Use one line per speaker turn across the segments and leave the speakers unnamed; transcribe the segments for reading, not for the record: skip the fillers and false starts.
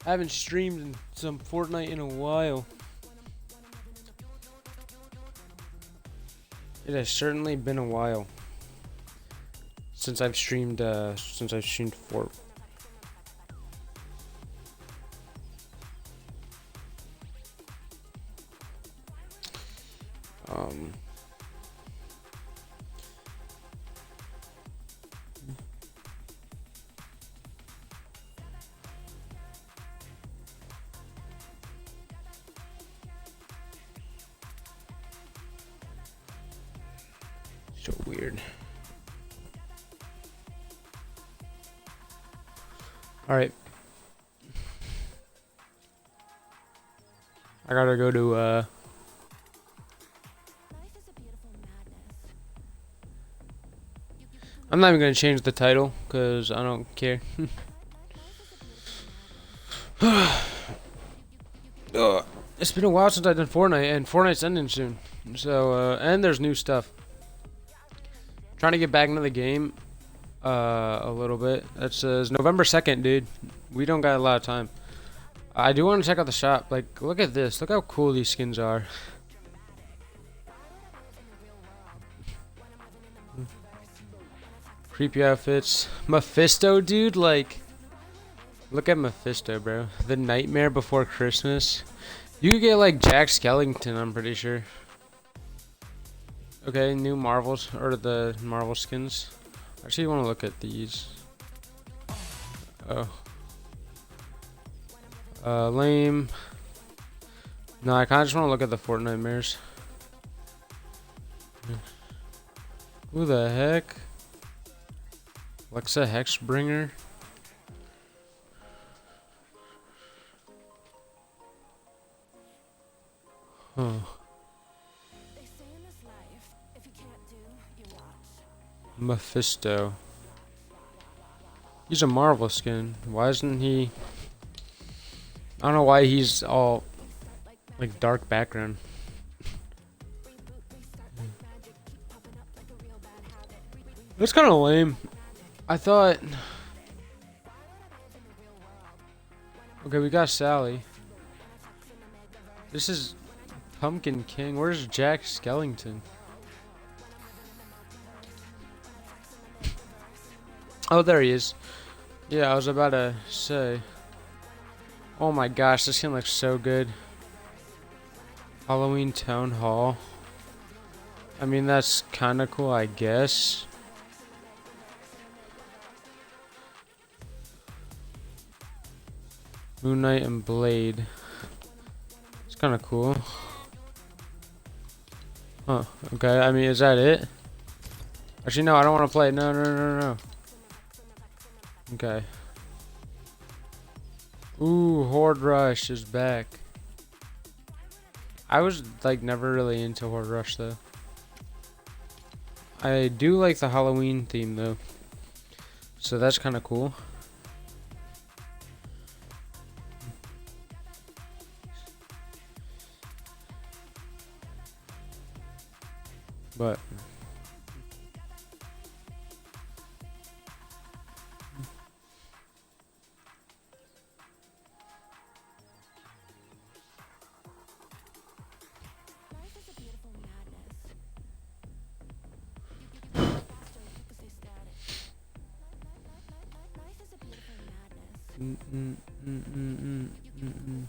I haven't streamed some Fortnite in a while. It has certainly been a while since I've streamed. Fort. Um. So weird. All right. I gotta go to I'm not even gonna change the title because I don't care. Ugh. It's been a while since I've done Fortnite, and Fortnite's ending soon. So, and there's new stuff. Trying to get back into the game a little bit. That says November 2nd, dude. We don't got a lot of time. I do want to check out the shop. Like, look at this. Look how cool these skins are. Creepy outfits. Mephisto, dude. Like, look at Mephisto, bro. The Nightmare Before Christmas. You could get, like, Jack Skellington, I'm pretty sure. Okay, new Marvels, or the Marvel skins. Actually, you want to look at these. Oh. Lame. No, I kind of just want to look at the Fortnite mirrors. Who the heck? Alexa Hexbringer? Huh. Mephisto. He's a Marvel skin. Why isn't he... I don't know why he's all like dark background. That's kind of lame. I thought... Okay, we got Sally. This is Pumpkin King. Where's Jack Skellington? Oh, there he is. Yeah, I was about to say. Oh my gosh, this skin looks so good. Halloween Town Hall. I mean, that's kind of cool, I guess. Moon Knight and Blade. It's kind of cool. Huh. Okay, I mean, is that it? Actually, no, I don't want to play. No, no, no, no, no. Okay. Ooh, Horde Rush is back. I was, like, never really into Horde Rush, though. I do like the Halloween theme, though. So that's kind of cool. But... Mm, mm, mm, mm, mm, mm, mm.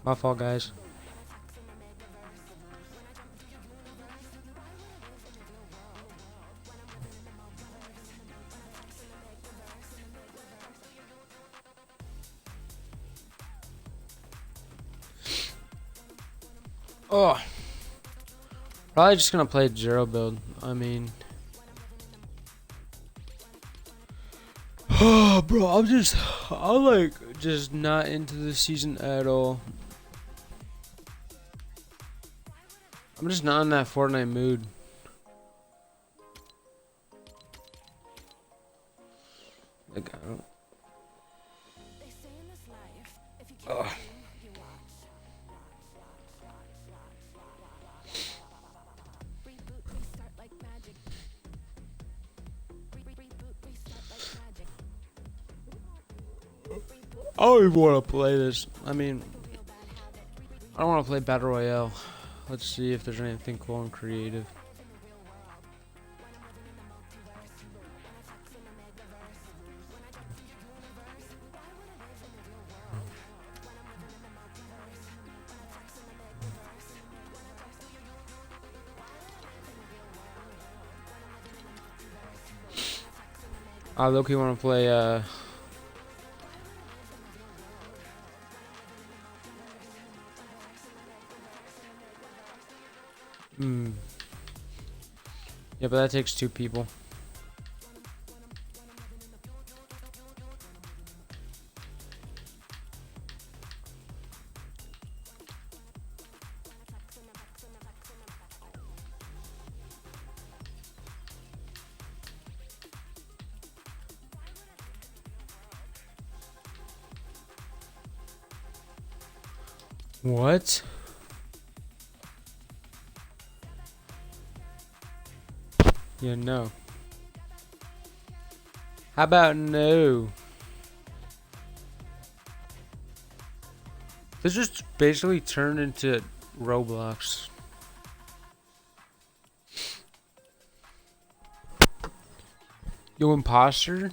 My fault, guys. Oh, probably just gonna play zero build. I mean, oh, bro, I'm like just not into this season at all. I'm just not in that Fortnite mood. Like, ugh. I don't even want to play this. I mean, I don't want to play Battle Royale. Let's see if there's anything cool and creative. I low-key want to play, yeah, but that takes 2 people. What? Yeah, no. How about no? This just basically turned into Roblox. Yo, imposter?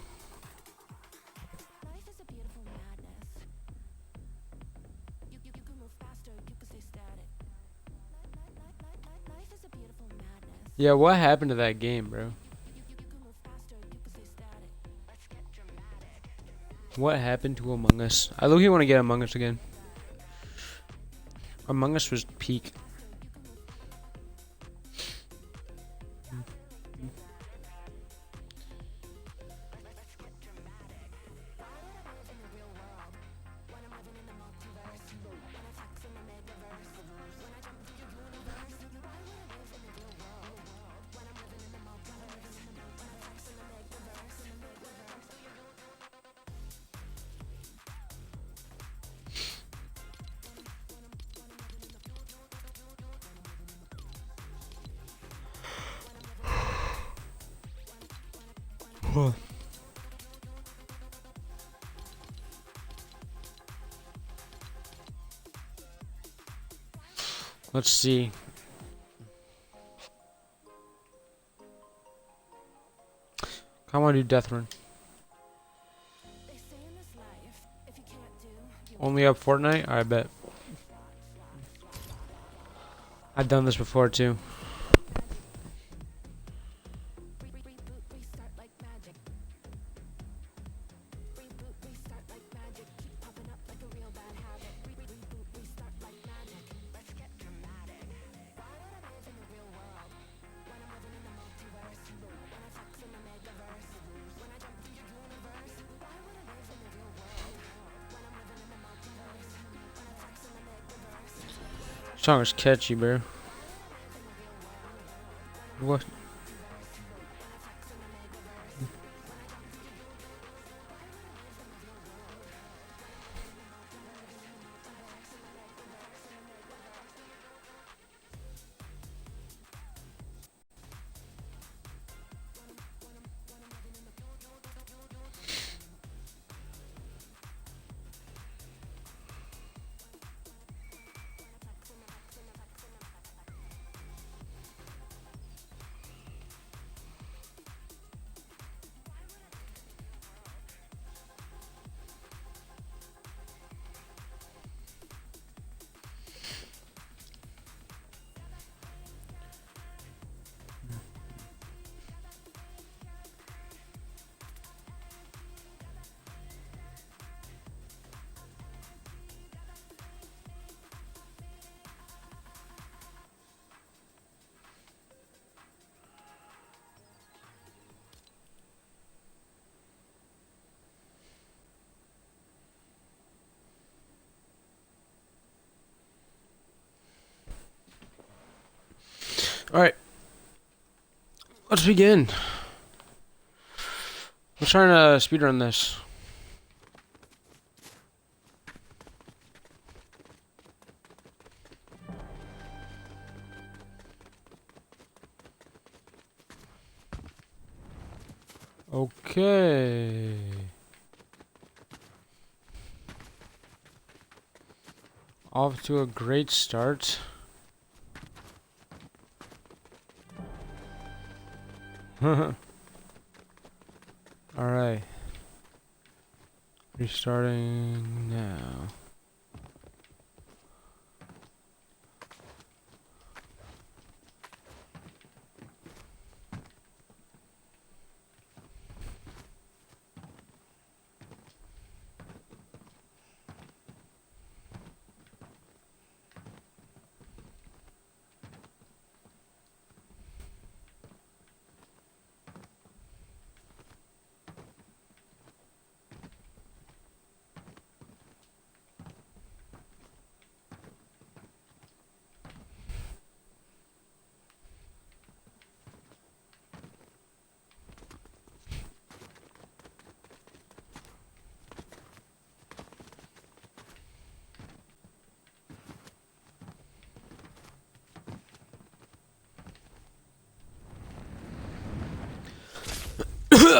Yeah, what happened to that game, bro? What happened to Among Us? I look, want to get Among Us again. Among Us was peak. Let's see. I want to do Death Run. Only up Fortnite? I bet. I've done this before too. Song is catchy, bro. What? All right. Let's begin. I'm trying to speedrun this. Okay. Off to a great start. Alright. Restarting now.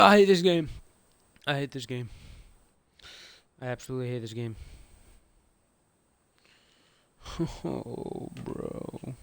I hate this game. I hate this game. I absolutely hate this game. Oh, bro.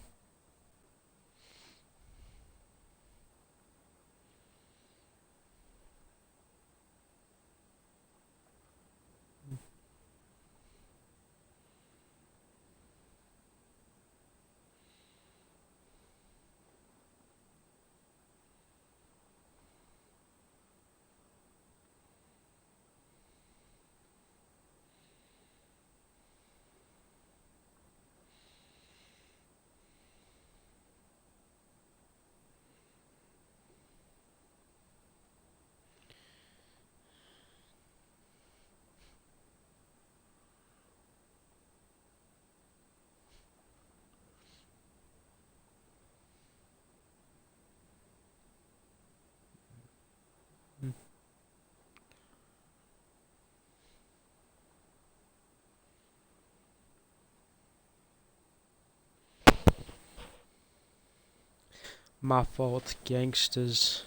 My fault, gangsters.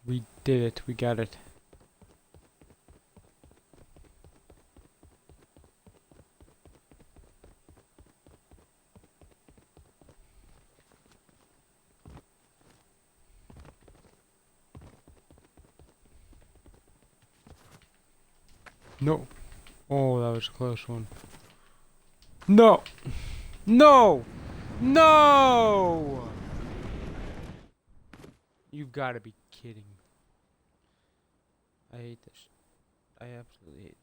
We did it. We got it. No. Oh, that was a close one. No! No! No! You've got to be kidding me. I hate this. I absolutely hate this.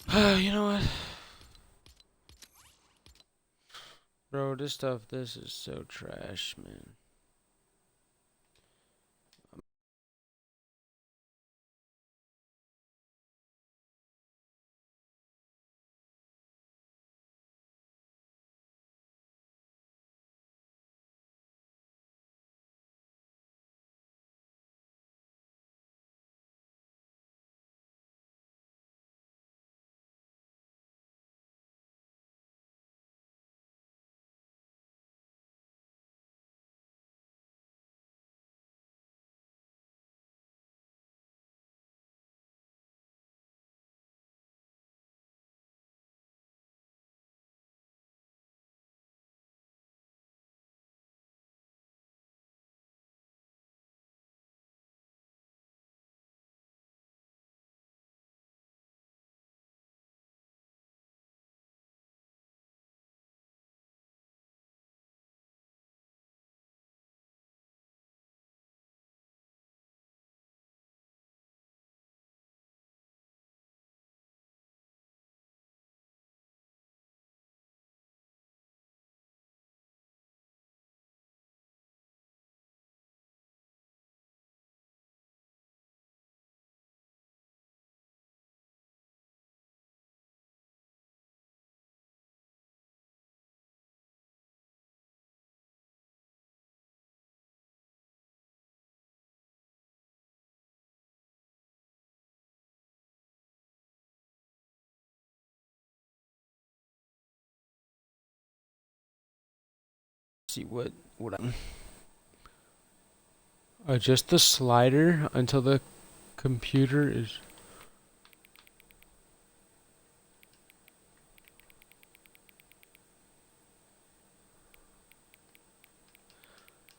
Okay. You know what? Bro, this is so trash, man. See what I adjust the slider until the computer is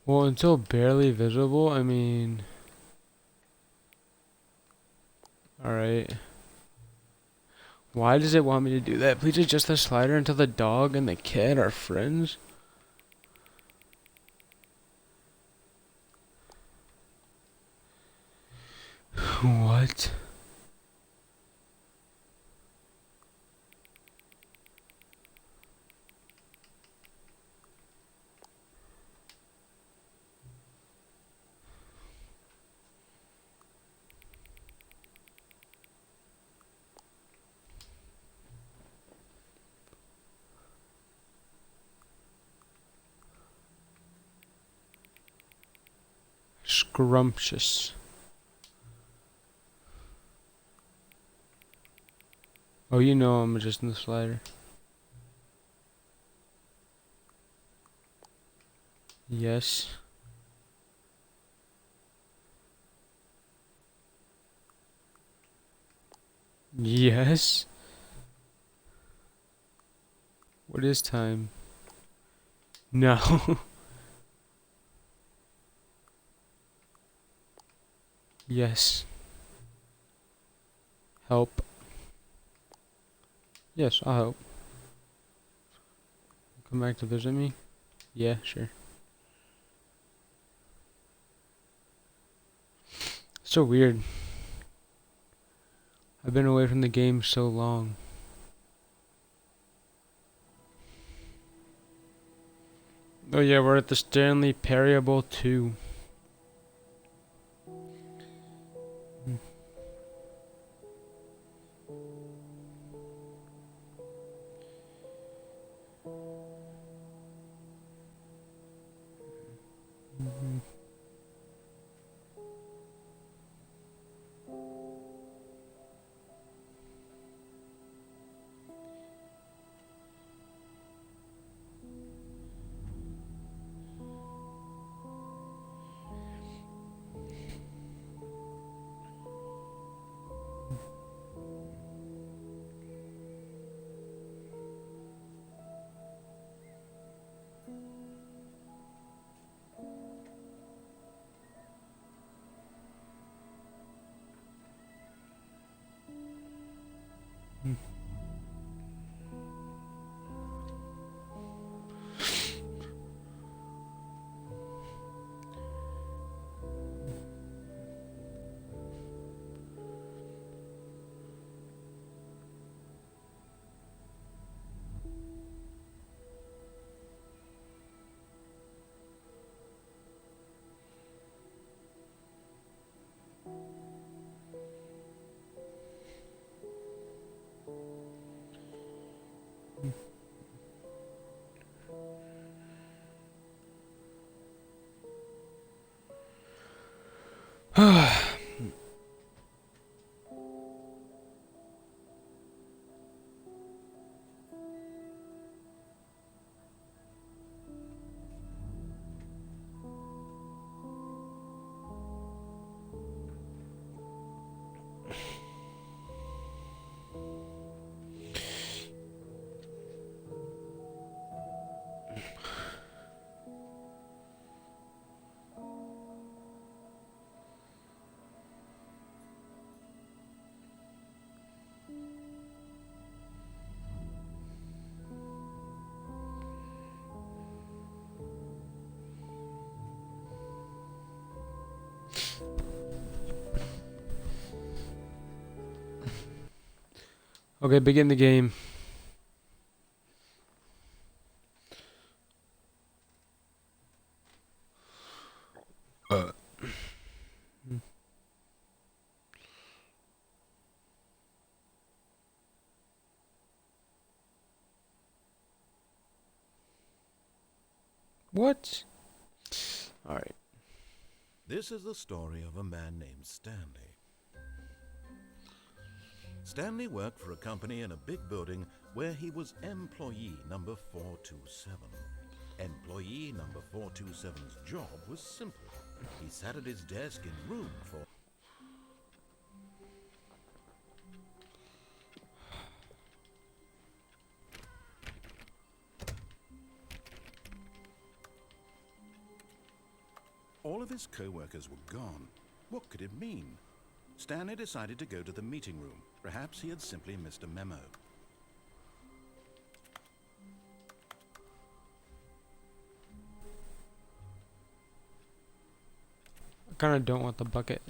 well until barely visible. I mean, all right. Why does it want me to do that? Please adjust the slider until the dog and the cat are friends. What? Scrumptious. Oh, you know I'm adjusting the slider. Yes. Yes. What is time? No. Yes. Help. Yes, I'll help. Come back to visit me? Yeah, sure. So weird. I've been away from the game so long. Oh yeah, we're at the Stanley Parable 2. Okay, begin the game. What? Alright.
This is the story of a man named Stanley. Stanley worked for a company in a big building where he was employee number 427. Employee number 427's job was simple. He sat at his desk in room for all of his co-workers were gone. What could it mean? Stanley decided to go to the meeting room. Perhaps he had simply missed a memo.
I kinda don't want the bucket.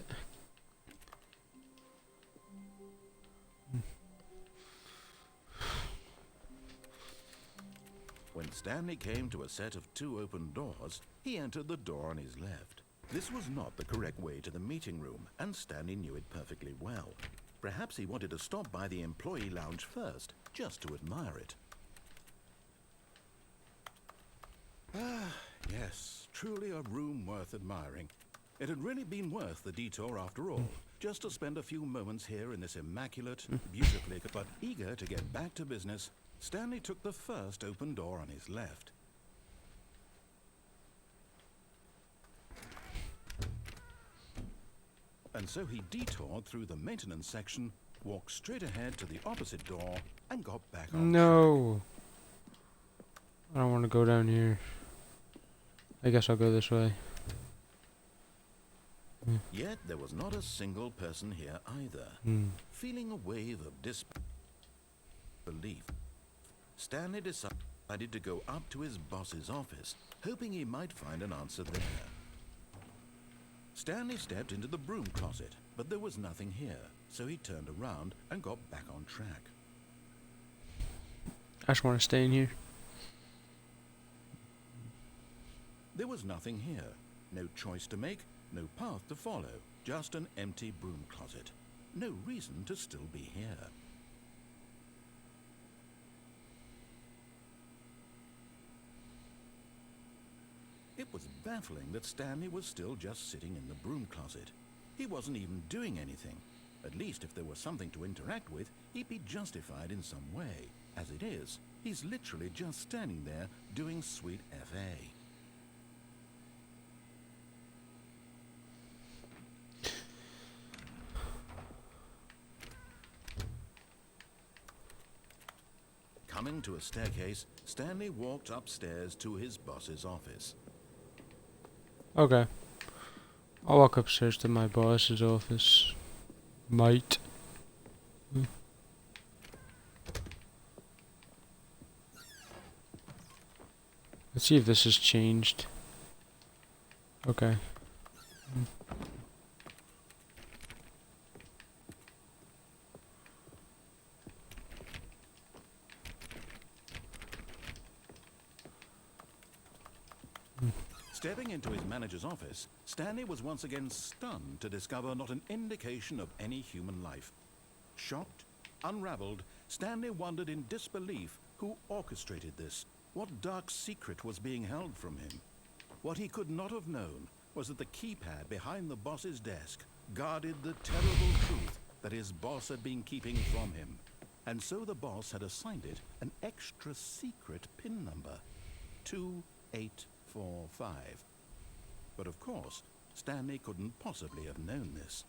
When Stanley came to a set of 2 open doors, he entered the door on his left. This was not the correct way to the meeting room, and Stanley knew it perfectly well. Perhaps he wanted to stop by the employee lounge first, just to admire it. Ah, yes, truly a room worth admiring. It had really been worth the detour after all, just to spend a few moments here in this immaculate, beautifully, but eager to get back to business, Stanley took the first open door on his left. And so he detoured through the maintenance section walked straight ahead to the opposite door, and got back on track.
No. I don't want to go down here. I guess I'll go this way.
Yet there was not a single person here either. Feeling a wave of disbelief, Stanley decided to go up to his boss's office, hoping he might find an answer there. Stanley stepped into the broom closet, but there was nothing here, so he turned around and got back on track.
I just want to stay in here.
There was nothing here. No choice to make, no path to follow, just an empty broom closet. No reason to still be here. It was baffling that Stanley was still just sitting in the broom closet. He wasn't even doing anything. At least if there was something to interact with, he'd be justified in some way. As it is, he's literally just standing there doing sweet FA. Coming to a staircase, Stanley walked upstairs to his boss's office.
Okay. I'll walk upstairs to my boss's office. Might. Let's see if this has changed. Okay.
Stepping into his manager's office, Stanley was once again stunned to discover not an indication of any human life. Shocked, unraveled, Stanley wondered in disbelief who orchestrated this. What dark secret was being held from him? What he could not have known was that the keypad behind the boss's desk guarded the terrible truth that his boss had been keeping from him. And so the boss had assigned it an extra secret PIN number. 2845. But of course, Stanley couldn't possibly have known this.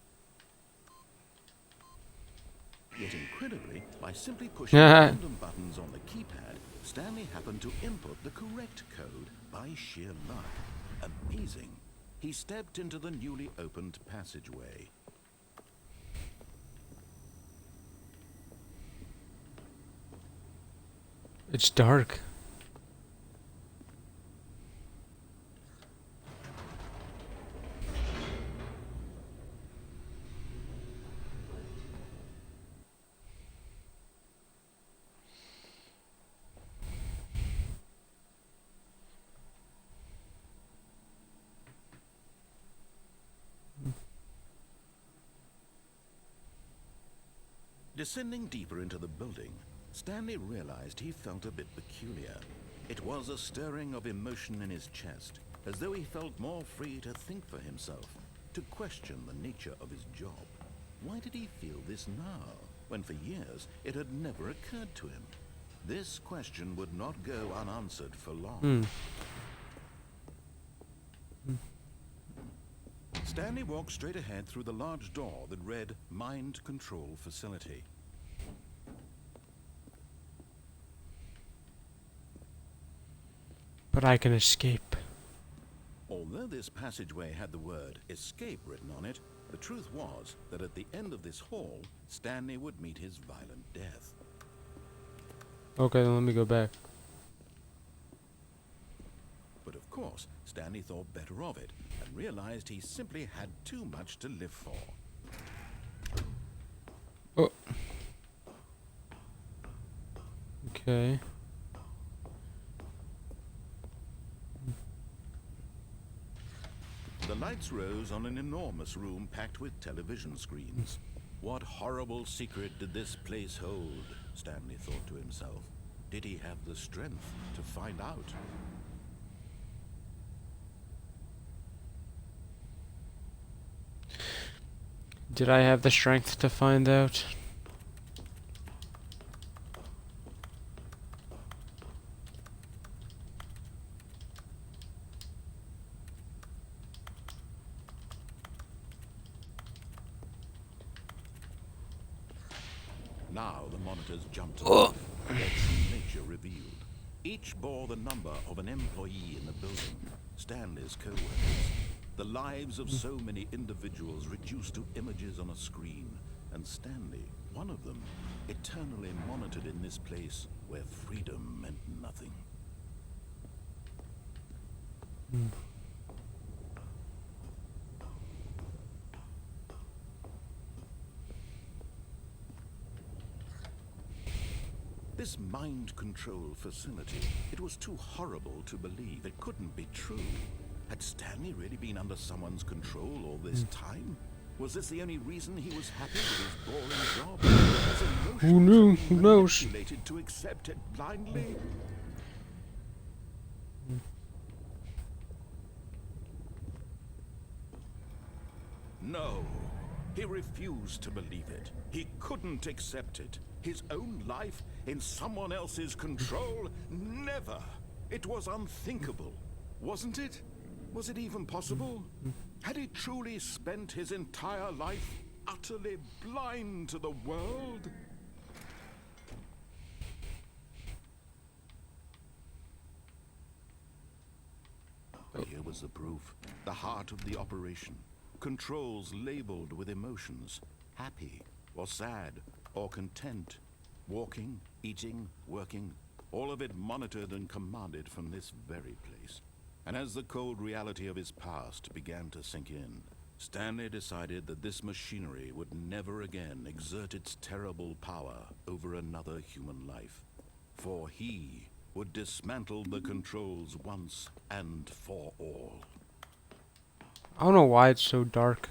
Yet incredibly, by simply pushing random buttons on the keypad, Stanley happened to input the correct code by sheer luck. Amazing. He stepped into the newly opened passageway.
It's dark.
Descending deeper into the building, Stanley realized he felt a bit peculiar. It was a stirring of emotion in his chest, as though he felt more free to think for himself, to question the nature of his job. Why did he feel this now, when for years it had never occurred to him? This question would not go unanswered for long. Stanley walked straight ahead through the large door that read Mind Control Facility.
But I can escape.
Although this passageway had the word escape written on it, the truth was that at the end of this hall, Stanley would meet his violent death.
Okay, then let me go back.
But of course, Stanley thought better of it and realized he simply had too much to live for.
Oh. Okay.
The lights rose on an enormous room packed with television screens. What horrible secret did this place hold? Stanley thought to himself. Did he have the strength to find out?
Did I have the strength to find out?
now the monitors jumped to life, their true nature revealed. Each bore the number of an employee in the building, Stanley's co-workers. The lives of so many individuals reduced to images on a screen, and Stanley, one of them, eternally monitored in this place where freedom meant nothing. This mind control facility, it was too horrible to believe. It couldn't be true. Had Stanley really been under someone's control all this time? Was this the only reason he was happy with his boring job? His emotions
Who knew?
had been
Who knows?
manipulated to accept it blindly? No, he refused to believe it. He couldn't accept it. His own life in someone else's control? Never. It was unthinkable, wasn't it? Was it even possible? Had he truly spent his entire life utterly blind to the world? But here was the proof. The heart of the operation. Controls labeled with emotions. Happy, or sad, or content. Walking, eating, working. All of it monitored and commanded from this very place. And as the cold reality of his past began to sink in, Stanley decided that this machinery would never again exert its terrible power over another human life. For he would dismantle the controls once and for all.
I don't know why it's so dark.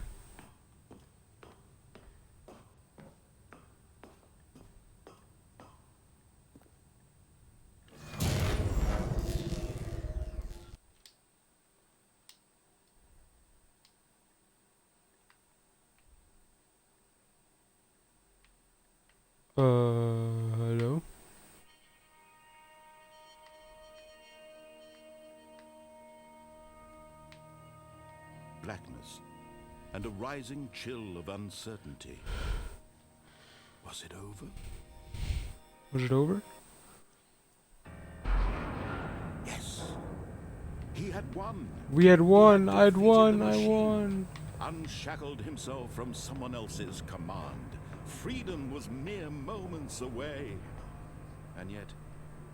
Hello?
Blackness and a rising chill of uncertainty. Was it over?
Was it over?
Yes. He had won.
We had won. I'd
defeated
won.
the
I
machine.
won.
Unshackled himself from someone else's command. Freedom was mere moments away. And yet,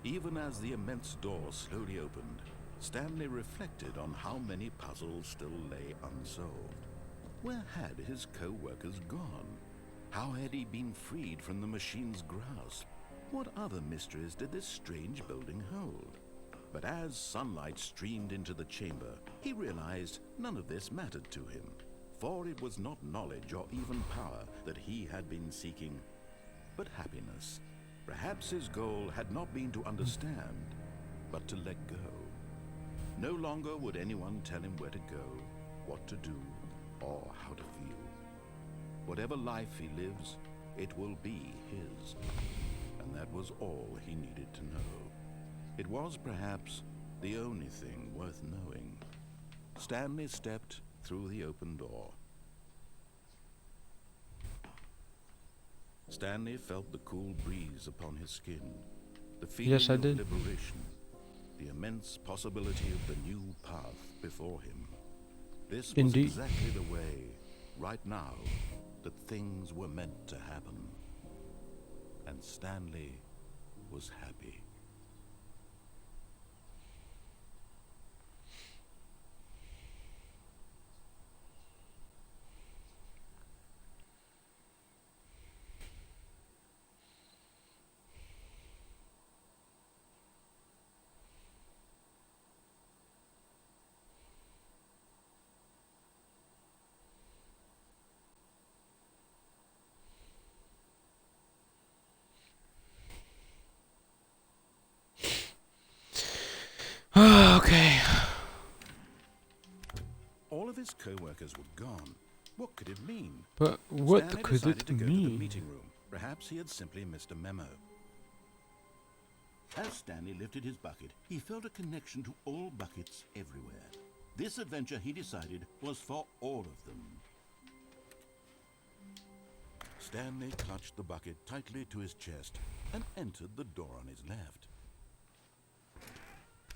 even as the immense door slowly opened, Stanley reflected on how many puzzles still lay unsolved. Where had his co-workers gone? How had he been freed from the machine's grasp? What other mysteries did this strange building hold? But as sunlight streamed into the chamber, he realized none of this mattered to him. For it was not knowledge or even power that he had been seeking, but happiness. Perhaps his goal had not been to understand, but to let go. No longer would anyone tell him where to go, what to do, or how to feel. Whatever life he lives, it will be his. And that was all he needed to know. It was perhaps the only thing worth knowing. Stanley stepped through the open door. Stanley felt the cool breeze upon his skin, the feeling
Yes, I
of
did.
liberation, the immense possibility of the new path before him. This was
Indeed.
exactly the way, right now, that things were meant to happen. And Stanley was happy.
Okay.
All of his co-workers were gone. What could it mean?
But what
Stanley
could
decided
it
to go to the
mean?
meeting room. Perhaps he had simply missed a memo. As Stanley lifted his bucket, he felt a connection to all buckets everywhere. This adventure, he decided, was for all of them. Stanley clutched the bucket tightly to his chest and entered the door on his left.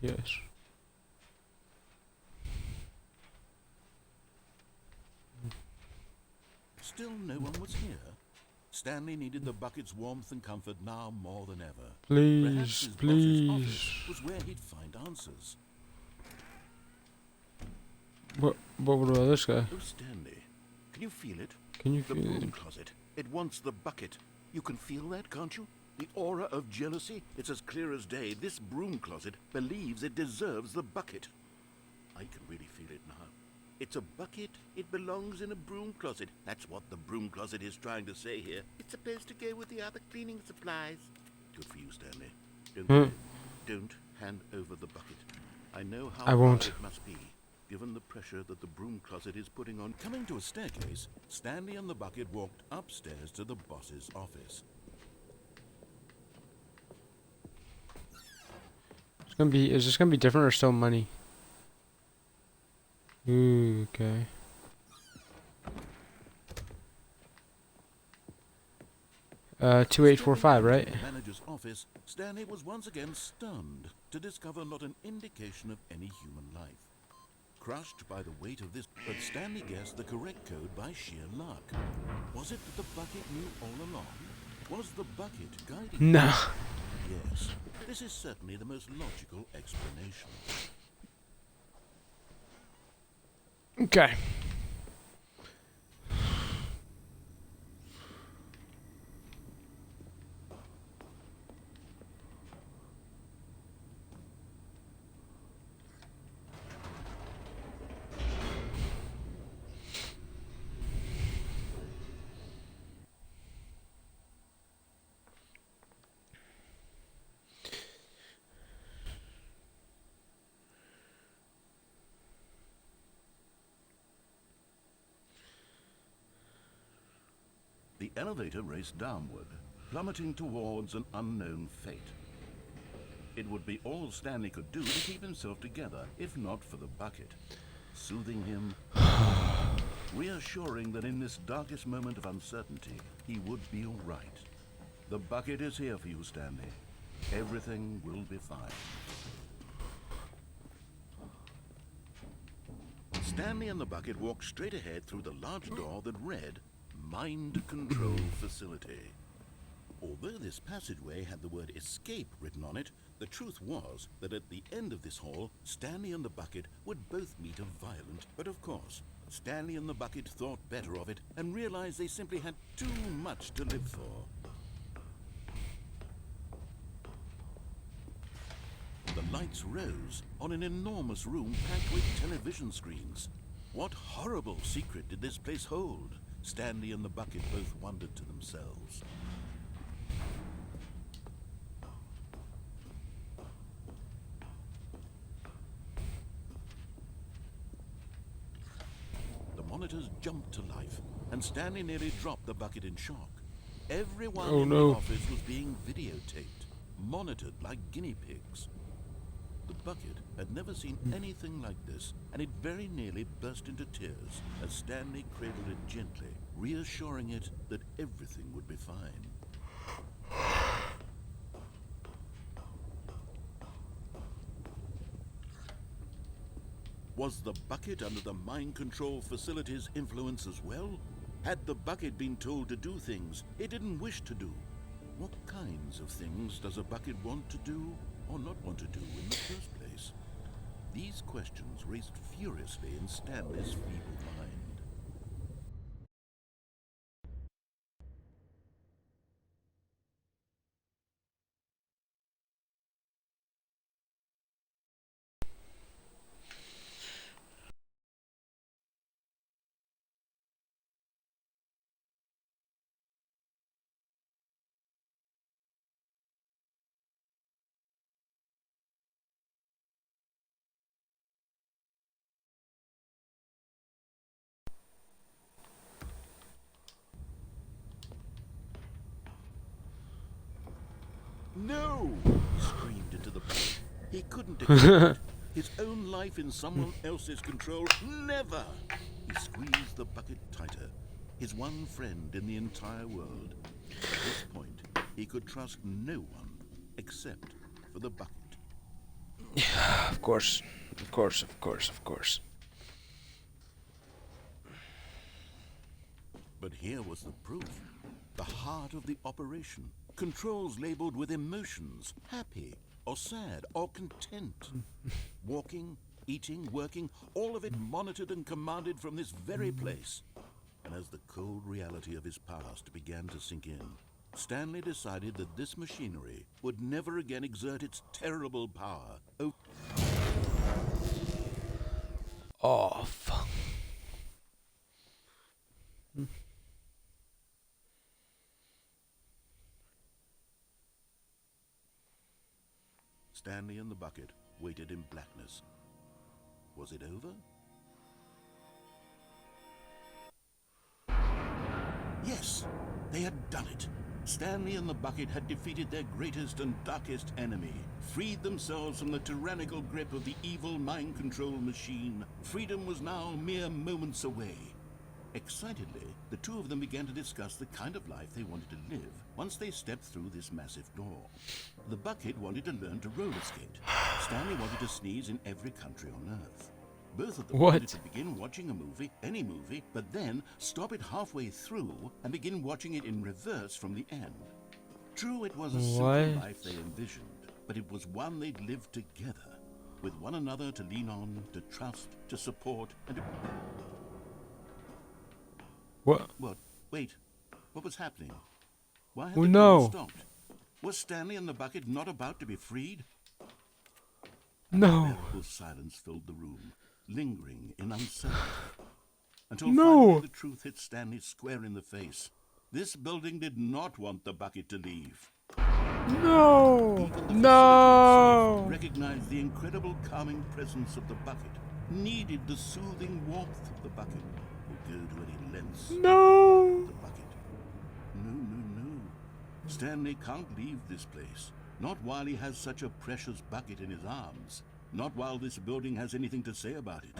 Yes.
Still no one was here. Stanley needed the bucket's warmth and comfort now more than ever. Perhaps
Please,
his boss's
please.
office was where he'd find answers.
What about this guy?
Oh, Stanley, can you feel it?
Can you
The
feel
broom
it?
closet. It wants the bucket. You can feel that, can't you? The aura of jealousy. It's as clear as day. This broom closet believes it deserves the bucket. I can really feel it now. It's a bucket. It belongs in a broom closet. That's what the broom closet is trying to say here. It's supposed to go with the other cleaning supplies. Good for you, Stanley. Don't hand over the bucket. I know how
I won't.
hard it must be, given the pressure that the broom closet is putting on. Coming to a staircase, Stanley and the bucket walked upstairs to the boss's office.
Is this gonna be different or still money? Ooh, okay. Uh, 2845, right?
In the manager's office, Stanley was once again stunned to discover not an indication of any human life. Crushed by the weight of this, but Stanley guessed the correct code by sheer luck. Was it that the bucket knew all along? Was the bucket guiding him?
No.
Yes, this is certainly the most logical explanation.
Okay.
The elevator raced downward, plummeting towards an unknown fate. It would be all Stanley could do to keep himself together, if not for the bucket. Soothing him, reassuring that in this darkest moment of uncertainty, he would be all right. The bucket is here for you, Stanley. Everything will be fine. Stanley and the bucket walked straight ahead through the large door that read, Mind Control Facility. Although this passageway had the word escape written on it, the truth was that at the end of this hall, Stanley and the bucket would both meet a violent, but of course, Stanley and the bucket thought better of it and realized they simply had too much to live for. The lights rose on an enormous room packed with television screens. What horrible secret did this place hold? Stanley and the bucket both wondered to themselves. The monitors jumped to life, and Stanley nearly dropped the bucket in shock. Everyone in the office was being videotaped, monitored like guinea pigs. The bucket had never seen anything like this, and it very nearly burst into tears as Stanley cradled it gently, reassuring it that everything would be fine. Was the bucket under the mind control facility's influence as well? Had the bucket been told to do things it didn't wish to do? What kinds of things does a bucket want to do or not want to do in the first place? These questions raced furiously in Stanley's feeble mind. No! He screamed into the bucket. He couldn't accept it. His own life in someone else's control. Never! He squeezed the bucket tighter. his one friend in the entire world. At this point, he could trust no one except for the bucket.
Of course. Of course, of course, of course.
But here was the proof. The heart of the operation. Controls labeled with emotions. Happy, or sad, or content. Walking, eating, working, all of it monitored and commanded from this very place. And as the cold reality of his past began to sink in, Stanley decided that this machinery would never again exert its terrible power.
Oh, fuck.
Stanley and the bucket waited in blackness. Was it over? Yes, they had done it. Stanley and the bucket had defeated their greatest and darkest enemy, freed themselves from the tyrannical grip of the evil mind control machine. Freedom was now mere moments away. Excitedly, the two of them began to discuss the kind of life they wanted to live once they stepped through this massive door. The bucket wanted to learn to roller skate. Stanley wanted to sneeze in every country on Earth. Both of them wanted to begin watching a movie, any movie, but then stop it halfway through and begin watching it in reverse from the end. True, it was a simple life they envisioned, but it was one they'd lived together, with one another to lean on, to trust, to support, and to...
What?
What? Wait. What was happening? Why had
Oh,
the
no.
door stopped? Was Stanley and the bucket not about to be freed?
No.
Terrible silence filled the room, lingering in uncertainty. Until
No.
finally the truth hit Stanley square in the face. This building did not want the bucket to leave.
No.
Even the facility
No.
itself recognized the incredible calming presence of the bucket, needed the soothing warmth of the bucket, would go to any lengths.
No.
The bucket. No, no, no. Stanley can't leave this place. Not while he has such a precious bucket in his arms. Not while this building has anything to say about it.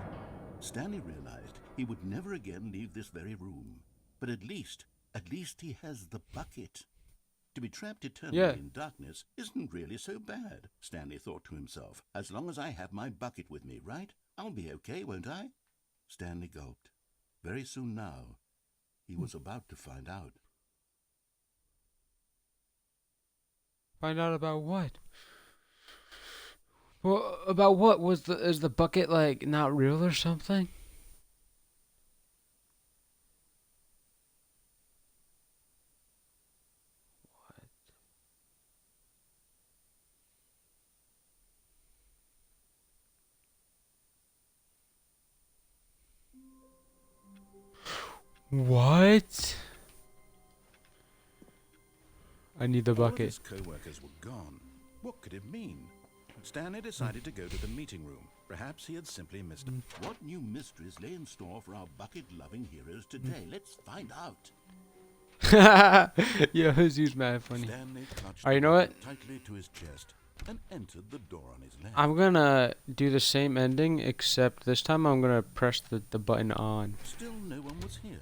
Stanley realized he would never again leave this very room. But at least he has the bucket. To be trapped eternally in darkness isn't really so bad, Stanley thought to himself. As long as I have my bucket with me, right? I'll be okay, won't I? Stanley gulped. Very soon now, he was about to find out.
Find out about what? Well, about what? Is the bucket like not real or something? What? I need the
All of
bucket.
his co-workers were gone. What could it mean? Stanley decided to go to the meeting room. Perhaps he had simply missed it. What new mysteries lay in store for our bucket-loving heroes today? Let's find out.
Yeah, who's mad funny.
Stanley clutched
You know what?
tightly to his chest and entered the door on his left.
I'm gonna do the same ending, except this time I'm gonna press the button on.
Still no one was here.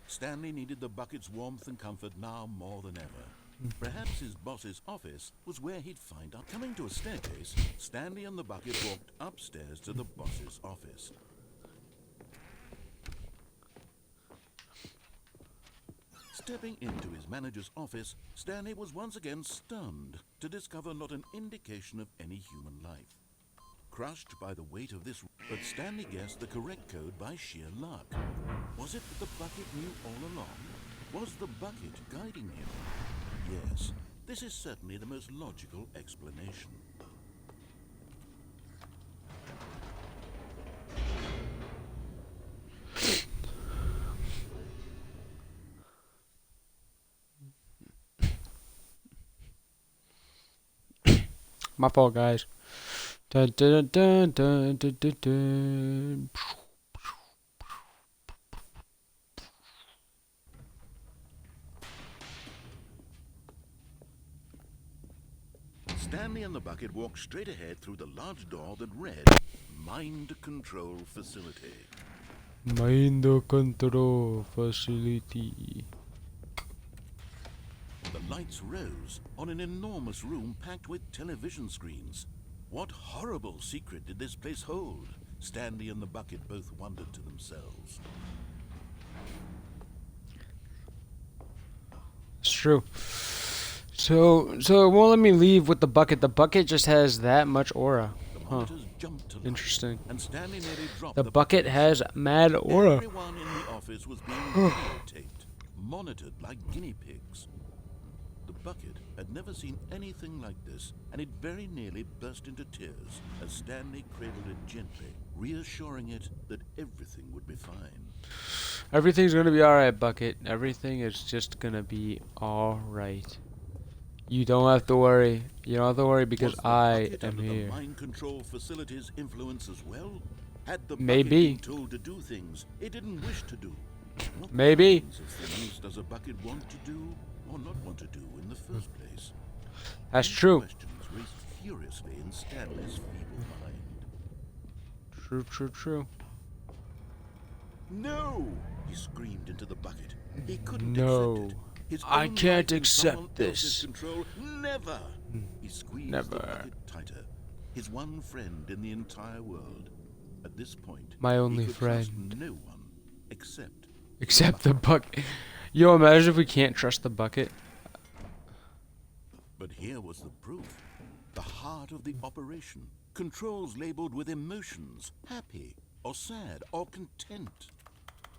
Stanley needed the bucket's warmth and comfort now more than ever. Perhaps his boss's office was where he'd find out. Coming to a staircase, Stanley and the bucket walked upstairs to the boss's office. Stepping into his manager's office, Stanley was once again stunned to discover not an indication of any human life. Crushed by the weight of this, but Stanley guessed the correct code by sheer luck. Was it that the bucket knew all along? Was the bucket guiding him? Yes, this is certainly the most logical explanation.
My fault, guys. Dun, dun, dun, dun, dun, dun, dun.
Stanley and the bucket walked straight ahead through the large door that read, Mind Control Facility.
Mind control facility.
The lights rose on an enormous room packed with television screens. What horrible secret did this place hold? Stanley and the bucket both wondered to themselves.
It's true. So it won't let me leave with the bucket. The bucket just has that much aura.
The
Huh.
monitors jumped to life,
Interesting.
and Stanley nearly dropped
The bucket has mad aura.
Everyone in the office was being videotaped, monitored like guinea pigs. The bucket had never seen anything like this, and it very nearly burst into tears as Stanley cradled it gently, reassuring it that everything would be fine.
Everything's gonna be alright, bucket. Everything is just gonna be alright. You don't have to worry. You don't have to worry because
Was the
I
bucket
am
under
here.
the mind control facility's influence as well? Had the
Maybe.
bucket been told to do things it didn't wish to do? What
Maybe.
kinds of things does a bucket want to do or not want to do in the first place?
That's
These
true.
questions raced furiously in Stanley's feeble mind.
True.
No! He screamed into the bucket. He couldn't
No.
accept it. His
I
own
can't
life in
accept
someone else's
this.
Control. Never! He squeezed the
Never.
bucket tighter. His one friend in the entire world. At this point,
My only
he could trust
friend.
no one except
Except the bucket. Yo, imagine if we can't trust the bucket.
But here was the proof. The heart of the operation. Controls labeled with emotions. Happy, or sad, or content.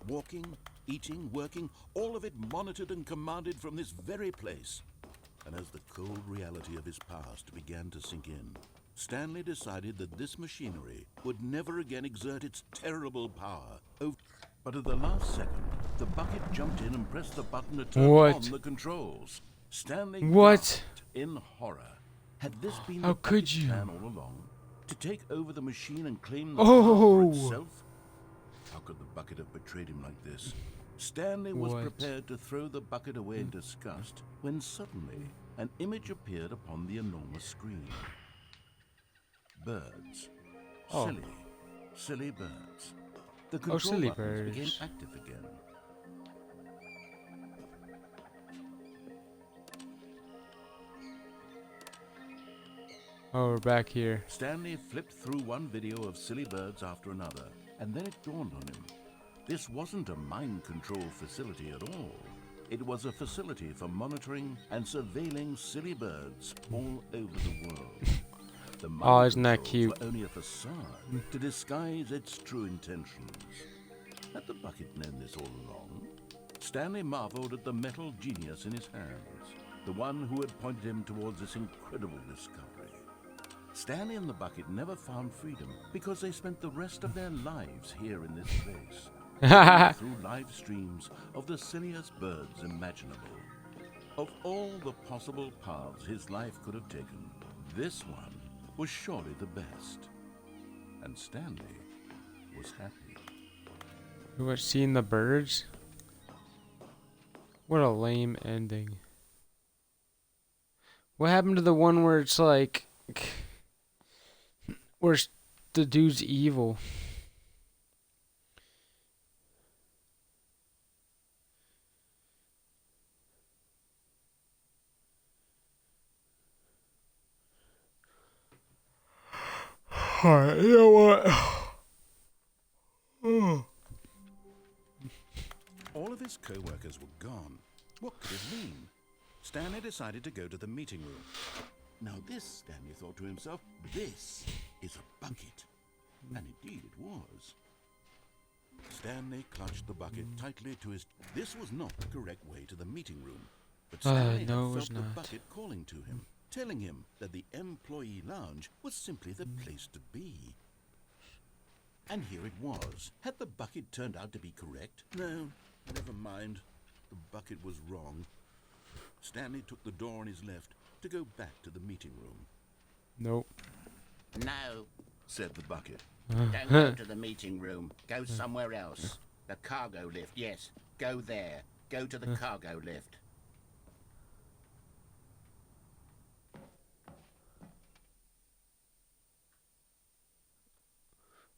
Walking, eating, working, all of it monitored and commanded from this very place. And as the cold reality of his past began to sink in, Stanley decided that this machinery would never again exert its terrible power. But at the last second, the bucket jumped in and pressed the button to turn
What?
on the controls. Stanley
What?
gasped in horror. Had this been
How
the
could
bucket's
you?
plan all along? To take over the machine and claim the
Oh.
power for itself? How could the bucket have betrayed him like this? Stanley was
What?
prepared to throw the bucket away in disgust when suddenly an image appeared upon the enormous screen. Birds.
Oh.
Silly birds. The control
silly
buttons became
birds.
active again.
Oh, we're back here.
Stanley flipped through one video of silly birds after another, and then it dawned on him. This wasn't a mind control facility at all. It was a facility for monitoring and surveilling silly birds all over the world. The mind
Oh, isn't that
controls
cute?
were only a facade to disguise its true intentions. Had the bucket known this all along? Stanley marveled at the metal genius in his hands, the one who had pointed him towards this incredible discovery. Stanley and the bucket never found freedom because they spent the rest of their lives here in this place, through live streams of the silliest birds imaginable. Of all the possible paths his life could have taken, this one was surely the best. And Stanley was happy.
We were seeing the birds. What a lame ending. What happened to the one where it's like, where the dude's evil? Alright, you know what?
All of his co-workers were gone. What could it mean? Stanley decided to go to the meeting room. Now this, Stanley thought to himself, this is a bucket. And indeed it was. Stanley clutched the bucket tightly to his... This was not the correct way to the meeting room. But Stanley
no, it
had
was
felt the
not.
bucket calling to him, telling him that the employee lounge was simply the place to be. And here it was. Had the bucket turned out to be correct? No, never mind. The bucket was wrong. Stanley took the door on his left to go back to the meeting room.
Nope.
No,
Said the bucket.
don't go to the meeting room. Go somewhere else. The cargo lift, yes. Go there. Go to the cargo lift.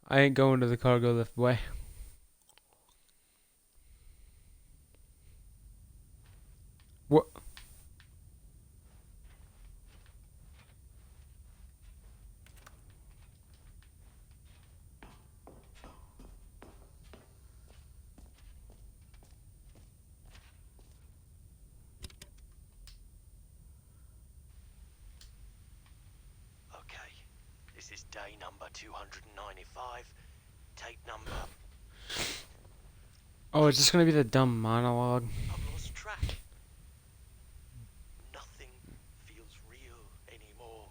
I ain't going to the cargo lift, boy.
This is day number 295. Tape number.
Oh, is this gonna be the dumb monologue?
I've lost track. Nothing feels real anymore.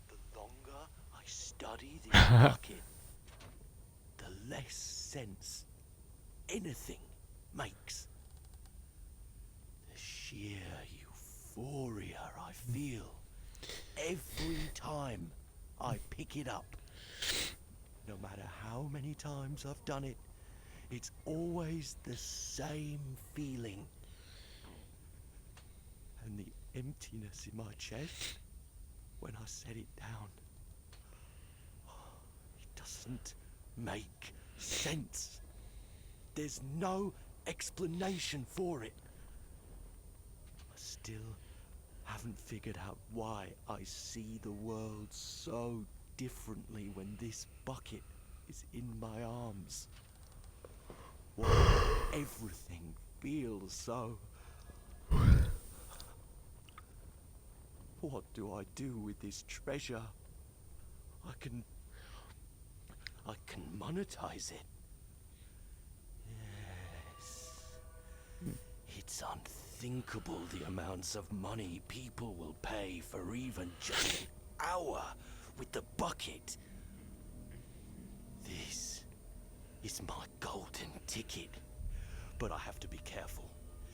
The longer I study this bucket, the less sense anything makes. The sheer euphoria I feel every time I pick it up. No matter how many times I've done it, it's always the same feeling. And the emptiness in my chest when I set it down. It doesn't make sense. There's no explanation for it. I still haven't figured out why I see the world so differently when this bucket is in my arms. Why everything feels so. What do I do with this treasure? I can monetize it. Yes. It's unthinkable the amounts of money people will pay for even just an hour with the bucket. This is my golden ticket. But I have to be careful,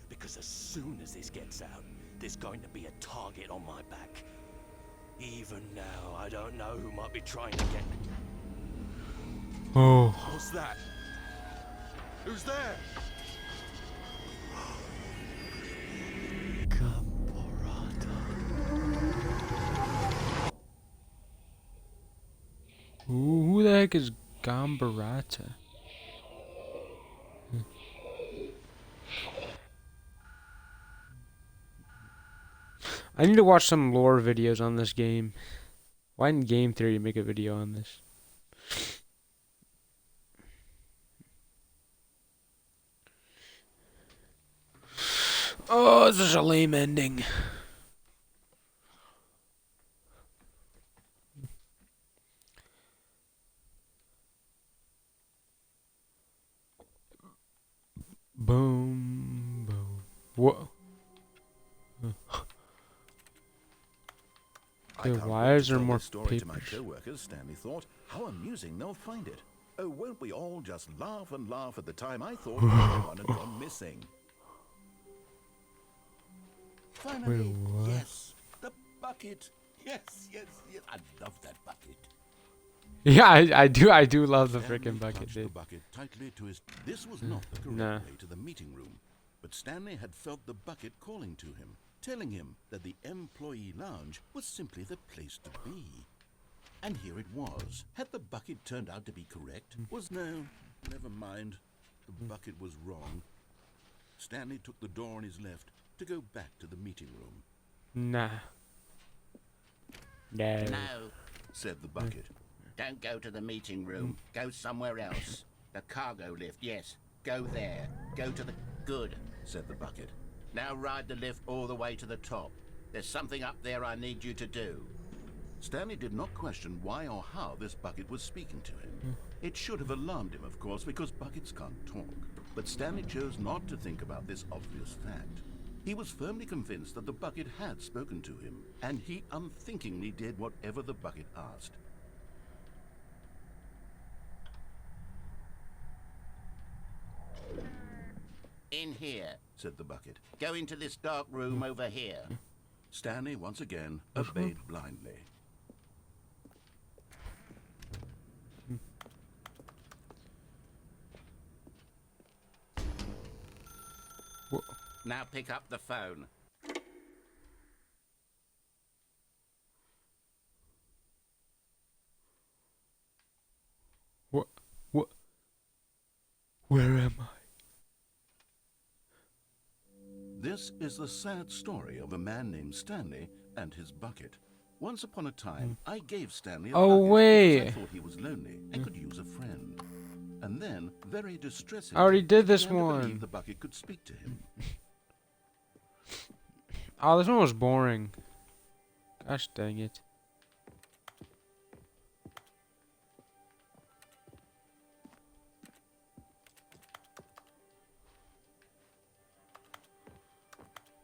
because as soon as this gets out, there's going to be a target on my back. Even now, I don't know who might be trying to get me.
Oh.
What's that? Who's there?
Who the heck is Gambarata? I need to watch some lore videos on this game. Why didn't Game Theory make a video on this? Oh, this is a lame ending. Boom, boom. What?
I
Dude,
can't
why
wait
is
to
there
tell
more
this story to my
papers?
co-workers, Stanley thought. How amusing they'll find it. Oh, won't we all just laugh and laugh at the time I thought everyone had gone missing. Finally,
what?
yes, the bucket. Yes, yes, yes. I love that bucket.
Yeah, I do love the
Stanley
freaking bucket,
clutched the
dude.
bucket tightly to his. This was not the correct
Nah.
way to the meeting room, but Stanley had felt the bucket calling to him, telling him that the employee lounge was simply the place to be. And here it was. Had the bucket turned out to be correct? No, never mind. The bucket was wrong. Stanley took the door on his left to go back to the meeting room,
Nah. No.
No,
said the bucket.
don't go to the meeting room. Go somewhere else. The cargo lift, yes. Go there. Go to the... Good, said the bucket. Now ride the lift all the way to the top. There's something up there I need you to do.
Stanley did not question why or how this bucket was speaking to him. It should have alarmed him, of course, because buckets can't talk. But Stanley chose not to think about this obvious fact. He was firmly convinced that the bucket had spoken to him, and he unthinkingly did whatever the bucket asked.
In here.
Said the bucket.
Go into this dark room over here.
Stanley once again obeyed blindly.
Now pick up the phone.
What? What? Where am I?
This is the sad story of a man named Stanley and his bucket. Once upon a time, I gave Stanley a
Oh,
bucket
wait.
because I thought he was lonely and could use a friend. And then, very distressingly,
I already did
he
this
began to
one.
believe the bucket could speak to him.
Oh, this one was boring. Gosh dang it.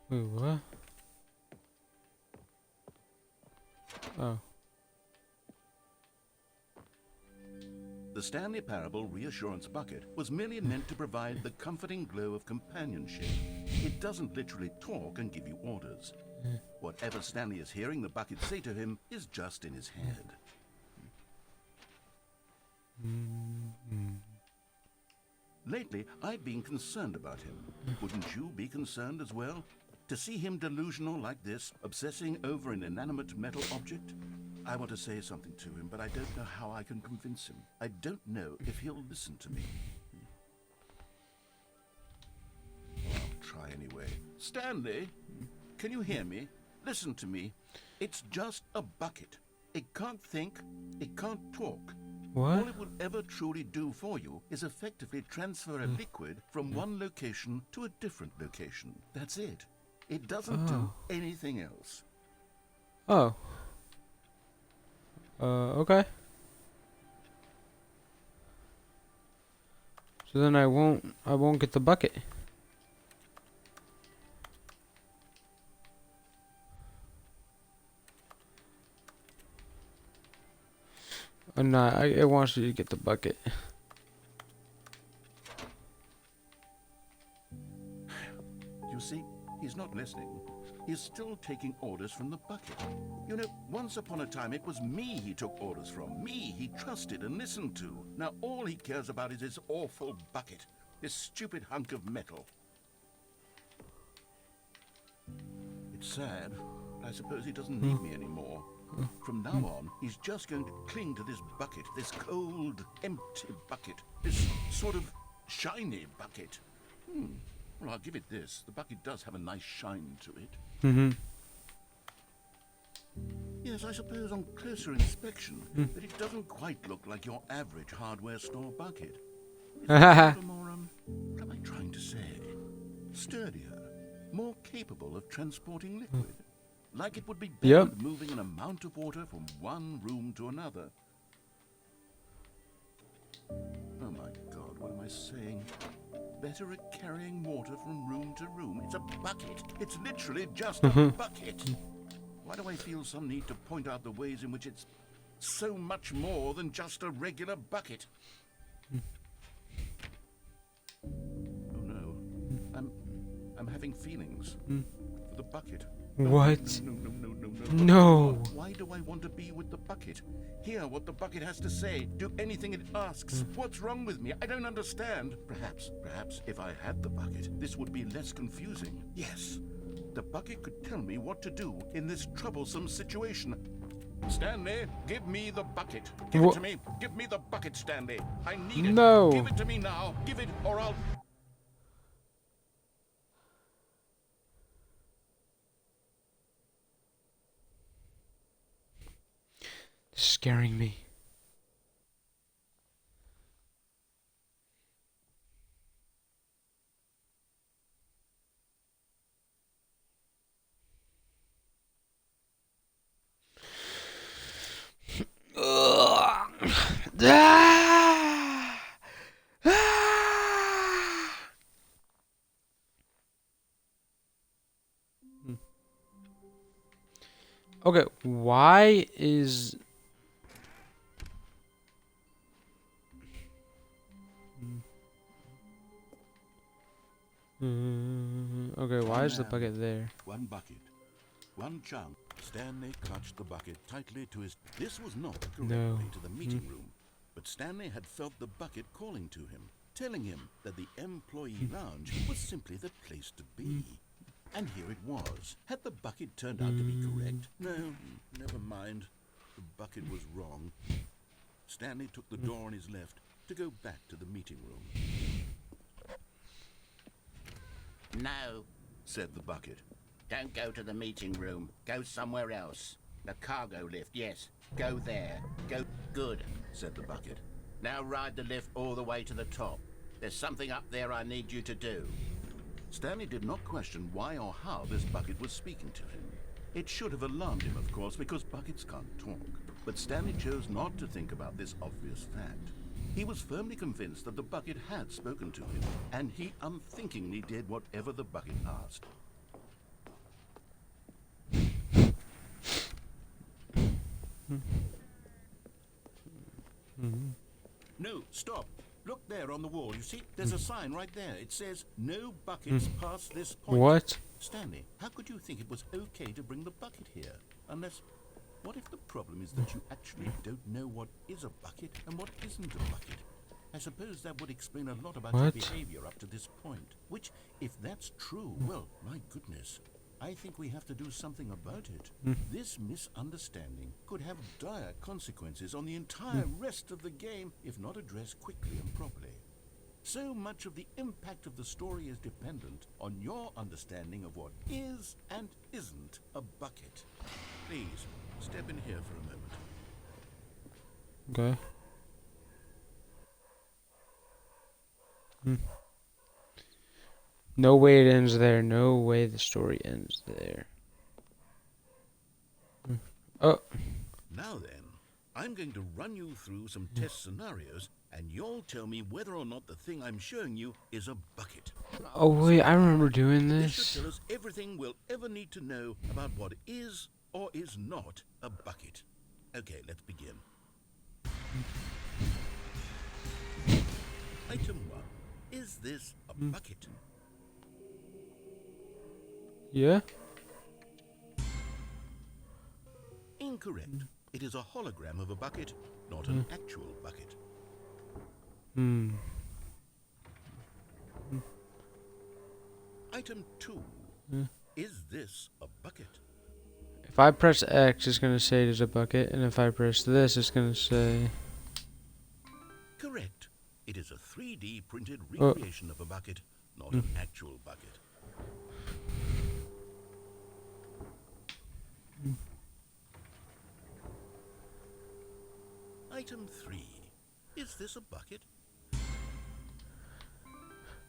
Wait, what? Oh.
The Stanley Parable Reassurance Bucket was merely meant to provide the comforting glow of companionship. It doesn't literally talk and give you orders. Whatever Stanley is hearing the bucket say to him is just in his head. Lately, I've been concerned about him. Wouldn't you be concerned as well? To see him delusional like this, obsessing over an inanimate metal object? I want to say something to him, but I don't know how I can convince him. I don't know if he'll listen to me. I'll try anyway. Stanley, can you hear me? Listen to me. It's just a bucket. It can't think. It can't talk.
What?
All it will ever truly do for you is effectively transfer a liquid from one location to a different location. That's it. It doesn't do anything else.
Oh. Okay. So then I won't get the bucket. Oh, no, I want you to get the bucket.
You see, he's not listening. He's still taking orders from the bucket. You know, once upon a time it was me he took orders from. Me he trusted and listened to. Now all he cares about is his awful bucket. This stupid hunk of metal. It's sad, but I suppose he doesn't need me anymore. From now on, he's just going to cling to this bucket, this cold, empty bucket, this sort of shiny bucket. Well, I'll give it this. The bucket does have a nice shine to it.
Mm-hmm.
Yes, I suppose on closer inspection, that it doesn't quite look like your average hardware store bucket. It's a little more, what am I trying to say? Sturdier, more capable of transporting liquid. Like it would be better at moving an amount of water from one room to another. Oh my God, what am I saying? Better at carrying water from room to room. It's a bucket. It's literally just a bucket. Why do I feel some need to point out the ways in which it's so much more than just a regular bucket? Oh no. I'm having feelings for the bucket.
What?
No.
No.
Why do I want to be with the bucket? Hear what the bucket has to say. Do anything it asks. What's wrong with me? I don't understand. Perhaps if I had the bucket, this would be less confusing. Yes. The bucket could tell me what to do in this troublesome situation. Stanley, give me the bucket. Give it to me. Give me the bucket, Stanley. I need it.
No.
Give it to me now. Give it or I'll...
Scaring me. Okay, why is... Okay, why is the bucket there?
One bucket. One chunk. Stanley clutched the bucket tightly to his... This was not the correct way to the meeting room. But Stanley had felt the bucket calling to him, telling him that the employee lounge was simply the place to be. And here it was. Had the bucket turned out to be correct? No, never mind. The bucket was wrong. Stanley took the door on his left to go back to the meeting room.
No,
Said the bucket.
don't go to the meeting room. Go somewhere else. The cargo lift, yes. Go there. Go... Good,
Said the bucket.
now ride the lift all the way to the top. There's something up there I need you to do.
Stanley did not question why or how this bucket was speaking to him. It should have alarmed him, of course, because buckets can't talk. But Stanley chose not to think about this obvious fact. He was firmly convinced that the bucket had spoken to him, and he unthinkingly did whatever the bucket asked. No, stop. Look there on the wall. You see, there's a sign right there. It says, no buckets past this point.
What?
Stanley, how could you think it was okay to bring the bucket here? Unless, what if the problem is that you actually don't know what is a bucket and what isn't a bucket? I suppose that would explain a lot about your
What?
behavior up to this point. Which, if that's true, well, my goodness, I think we have to do something about it. This misunderstanding could have dire consequences on the entire rest of the game if not addressed quickly and properly. So much of the impact of the story is dependent on your understanding of what is and isn't a bucket. Please, step in here for a moment.
Okay. No way it ends there. No way the story ends there. Oh.
Now then, I'm going to run you through some test scenarios, and you'll tell me whether or not the thing I'm showing you is a bucket.
Oh wait, I remember doing
This
this.
should tell us everything we'll ever need to know about what is or is not a bucket. Okay, let's begin. Item 1. Is this a bucket?
Yeah?
Incorrect. It is a hologram of a bucket, not an actual bucket.
Hmm.
Item 2. Is this a bucket?
If I press X, it's gonna say it is a bucket, and if I press this, it's gonna say.
Correct. It is a 3D printed recreation of a bucket, not an actual bucket. Item 3. Is this a bucket?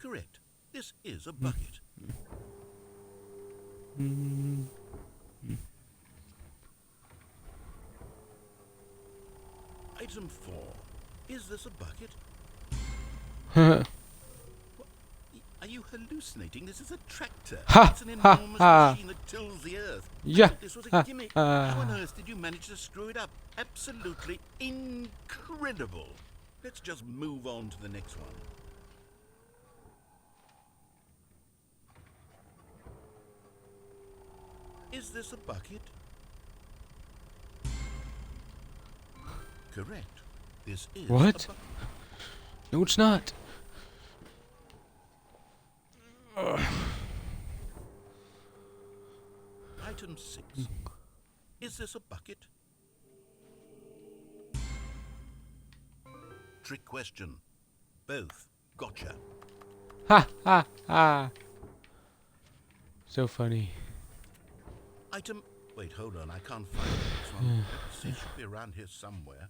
Correct. This is a bucket. Item 4. Is this a bucket? Are you hallucinating? This is a tractor.
Ha,
It's an
ha,
enormous
ha.
machine that tills the earth. I
Yeah,
thought this was a
ha,
gimmick.
ha.
How on earth did you manage to screw it up? Absolutely incredible. Let's just move on to the next one. Is this a bucket? Correct. This is
What?
a bucket.
No, it's not.
Item 6. Is this a bucket? Trick question. Both. Gotcha.
Ha ha ha. So funny.
Item... Wait, hold on. I can't find the next one. Let's see, it should be around here somewhere.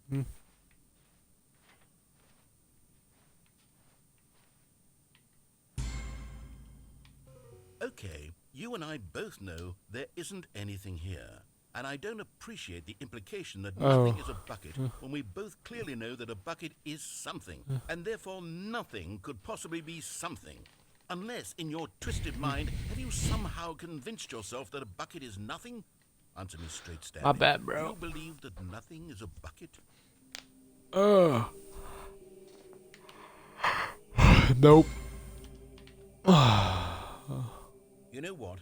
Okay, you and I both know there isn't anything here. And I don't appreciate the implication that nothing is a bucket when we both clearly know that a bucket is something, and therefore nothing could possibly be something. Unless, in your twisted mind, have you somehow convinced yourself that a bucket is nothing? Answer me straight, Stanley.
My bad, bro.
Do you believe that nothing is a bucket?
Nope.
You know what?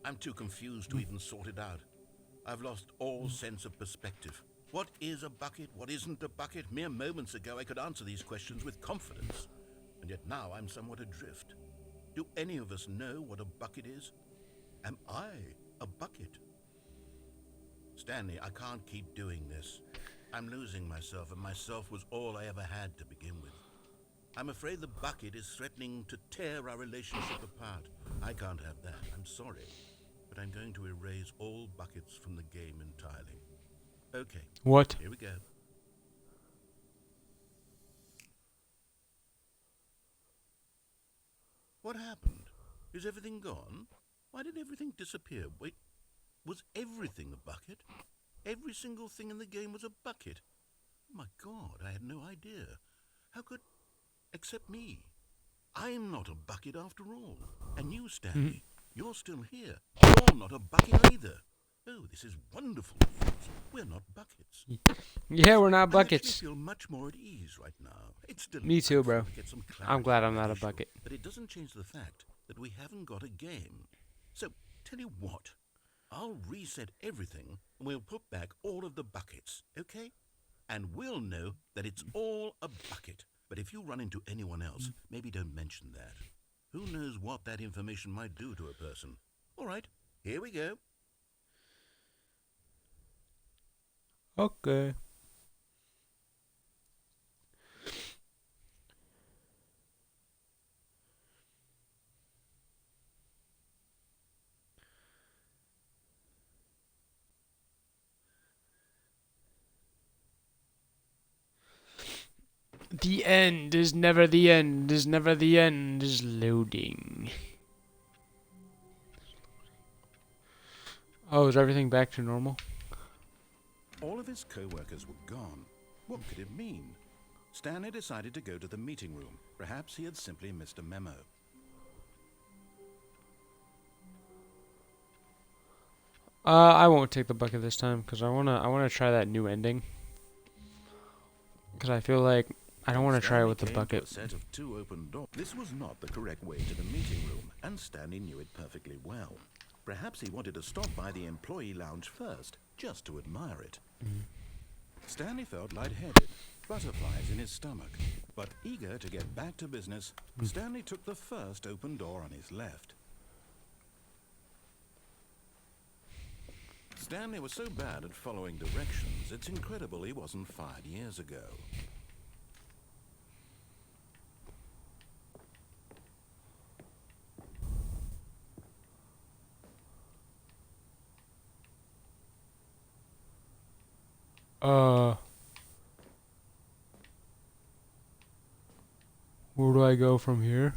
I'm too confused to even sort it out. I've lost all sense of perspective. What is a bucket? What isn't a bucket? Mere moments ago I could answer these questions with confidence. And yet now I'm somewhat adrift. Do any of us know what a bucket is? Am I a bucket? Stanley, I can't keep doing this. I'm losing myself, and myself was all I ever had to begin with. I'm afraid the bucket is threatening to tear our relationship apart. I can't have that. I'm sorry. But I'm going to erase all buckets from the game entirely. Okay,
What?
here we go. What happened? Is everything gone? Why did everything disappear? Wait, was everything a bucket? Every single thing in the game was a bucket? Oh my God, I had no idea. How could... Except me. I'm not a bucket after all. And you, Stanley, you're still here. You're not a bucket either. Oh, this is wonderful news. We're not buckets.
Yeah, we're not
I actually
buckets.
feel much more at ease right now. It's
Me too, bro.
delightful to get some
I'm
clarity
glad
on
I'm
that
not a
issue,
bucket.
But it doesn't change the fact that we haven't got a game. So, tell you what, I'll reset everything and we'll put back all of the buckets, okay? And we'll know that it's all a bucket. But if you run into anyone else, maybe don't mention that. Who knows what that information might do to a person? All right, here we go.
Okay. The end is never the end, is never the end, is loading. Oh, is everything back to normal?
All of his co-workers were gone. What could it mean? Stanley decided to go to the meeting room. Perhaps he had simply missed a memo.
I won't take the bucket this time because I wanna try that new ending. Because I feel like I don't want to try it with the
Stanley came to
bucket.
a set of 2 open doors. This was not the correct way to the meeting room, and Stanley knew it perfectly well. Perhaps he wanted to stop by the employee lounge first, just to admire it. Stanley felt lightheaded, butterflies in his stomach. But eager to get back to business, Stanley took the first open door on his left. Stanley was so bad at following directions, it's incredible he wasn't fired years ago.
Where do I go from here?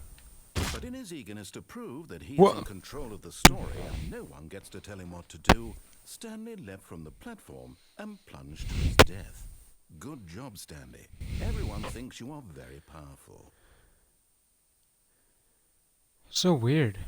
But in his eagerness to prove that he's
What?
in control of the story and no one gets to tell him what to do, Stanley leapt from the platform and plunged to his death. Good job, Stanley. Everyone thinks you are very powerful.
So weird.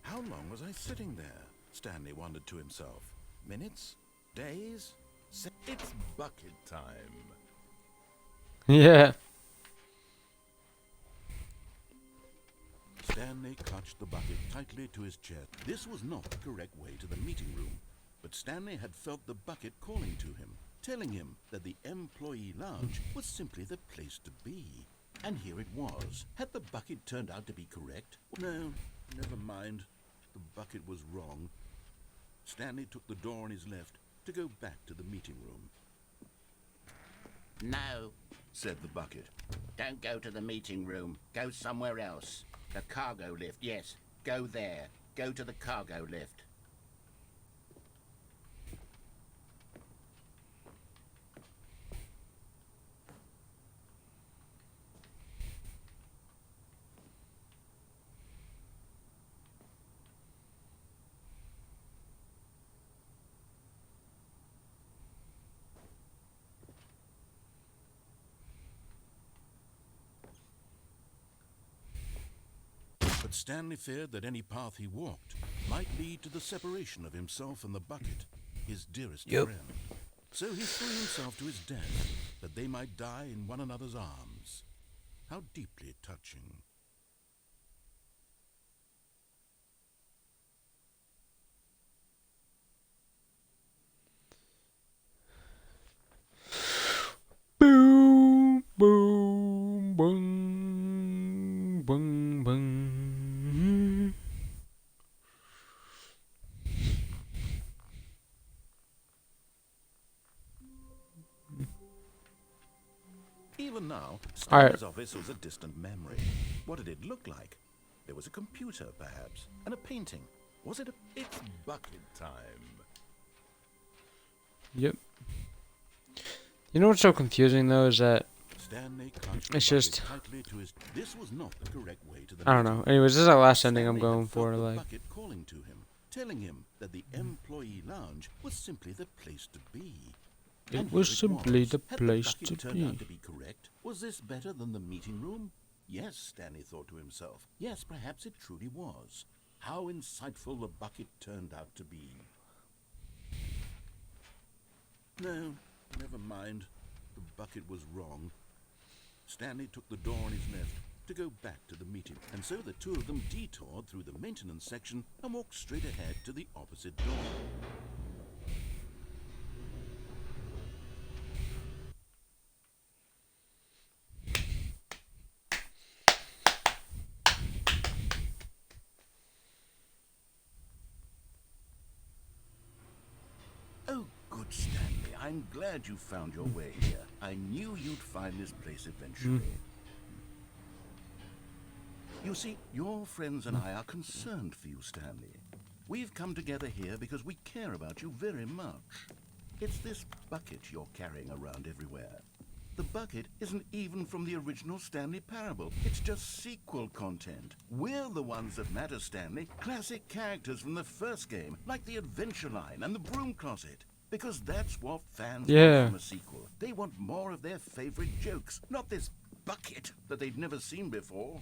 How long was I sitting there? Stanley wondered to himself. Minutes? Days? It's bucket time.
Yeah.
Stanley clutched the bucket tightly to his chest. This was not the correct way to the meeting room, but Stanley had felt the bucket calling to him, telling him that the employee lounge was simply the place to be. And here it was. Had the bucket turned out to be correct? No, never mind. The bucket was wrong. Stanley took the door on his left to go back to the meeting room.
No,
Said the bucket.
don't go to the meeting room. Go somewhere else. The cargo lift, yes. Go there. Go to the cargo lift.
But Stanley feared that any path he walked might lead to the separation of himself and the bucket, his dearest friend. So he threw himself to his death, that they might die in one another's arms. How deeply touching.
Boom, boom, boom, boom, boom.
Even now,
All right.
Stanley's office was a distant memory. What did it look like? There was a computer, perhaps, and a painting. Was it a... It's bucket time.
Yep. You know what's so confusing though is that
Stanley clutched
It's
the bucket
just-
tightly to his. This was not the correct way to the.
I don't know. Anyways, this is our last ending I'm
Stanley had
going
felt
for.
the
Like,
bucket calling to him, telling him that the employee lounge was simply the place to be. And
it was
here
simply
was.
the
Had
place
bucket
to
turned out
be.
to be correct? Was this better than the meeting room? Yes, Stanley thought to himself. Yes, perhaps it truly was. How insightful the bucket turned out to be. No, never mind. The bucket was wrong. Stanley took the door on his left to go back to the meeting, and so the two of them detoured through the maintenance section and walked straight ahead to the opposite door. Oh, good Stanley. I'm glad you found your way here. I knew you'd find this place eventually. You see, your friends and I are concerned for you, Stanley. We've come together here because we care about you very much. It's this bucket you're carrying around everywhere. The bucket isn't even from the original Stanley Parable. It's just sequel content. We're the ones that matter, Stanley. Classic characters from the first game, like the Adventure Line and the Broom Closet. Because that's what fans
Yeah.
want from a sequel. They want more of their favorite jokes, not this bucket that they've never seen before.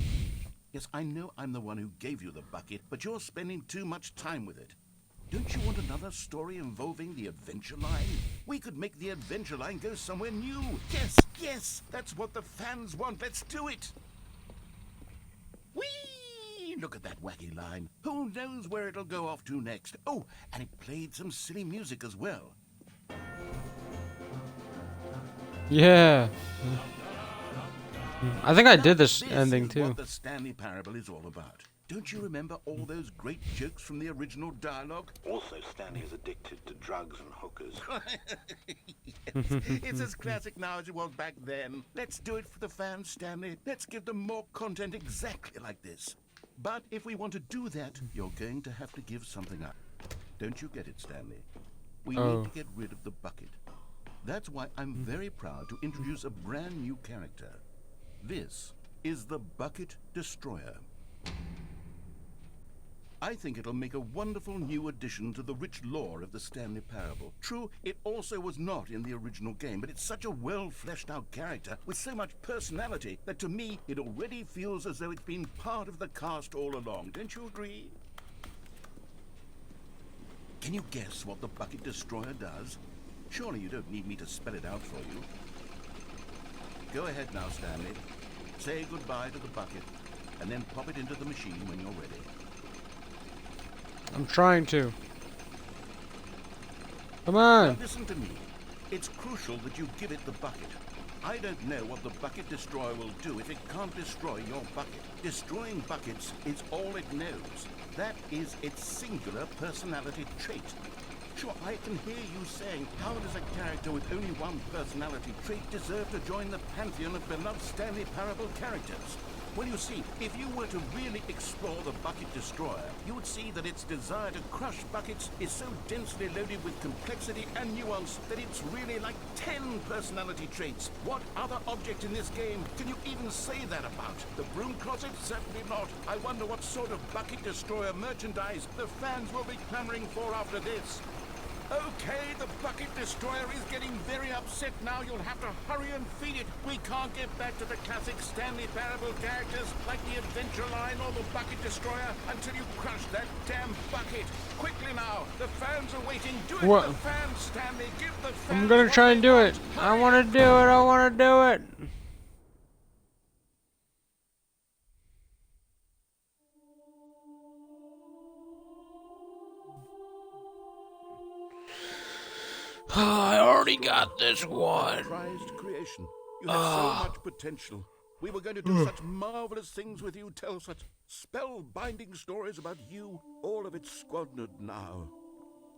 Yes, I know I'm the one who gave you the bucket, but you're spending too much time with it. Don't you want another story involving the Adventure Line? We could make the Adventure Line go somewhere new. Yes, yes, that's what the fans want. Let's do it. Whee! Look at that wacky line. Who knows where it'll go off to next? Oh, and it played some silly music as well.
Yeah. I think I did this
This
ending
is
too.
what the Stanley Parable is all about. Don't you remember all those great jokes from the original dialogue?
Also, Stanley is addicted to drugs and hookers.
It's as classic now as it was back then. Let's do it for the fans, Stanley. Let's give them more content exactly like this. But if we want to do that, you're going to have to give something up. Don't you get it, Stanley? We
Oh.
need to get rid of the bucket. That's why I'm very proud to introduce a brand new character. This is the Bucket Destroyer. I think it'll make a wonderful new addition to the rich lore of the Stanley Parable. True, it also was not in the original game, but it's such a well-fleshed-out character with so much personality that to me it already feels as though it's been part of the cast all along. Don't you agree? Can you guess what the Bucket Destroyer does? Surely you don't need me to spell it out for you. Go ahead now, Stanley. Say goodbye to the bucket, and then pop it into the machine when you're ready.
I'm trying to. Come on.
Now listen to me. It's crucial that you give it the bucket. I don't know what the Bucket Destroyer will do if it can't destroy your bucket. Destroying buckets is all it knows. That is its singular personality trait. Sure, I can hear you saying, how does a character with only one personality trait deserve to join the pantheon of beloved Stanley Parable characters? Well, you see, if you were to really explore the Bucket Destroyer, you would see that its desire to crush buckets is so densely loaded with complexity and nuance that it's really like 10 personality traits. What other object in this game can you even say that about? The Broom Closet? Certainly not. I wonder what sort of Bucket Destroyer merchandise the fans will be clamoring for after this. Okay, the Bucket Destroyer is getting very upset now. You'll have to hurry and feed it. We can't get back to the classic Stanley Parable characters like the Adventure Line or the Bucket Destroyer until you crush that damn bucket. Quickly now, the fans are waiting. Do it
What?
for the fans, Stanley. Give the fans
I'm gonna
what
try
they
and do
want.
it. I wanna do it. I wanna do it. I already got this one.
Prized creation. You have so much potential. We were going to do such marvelous things with you, tell such spellbinding stories about you. All of it squandered now.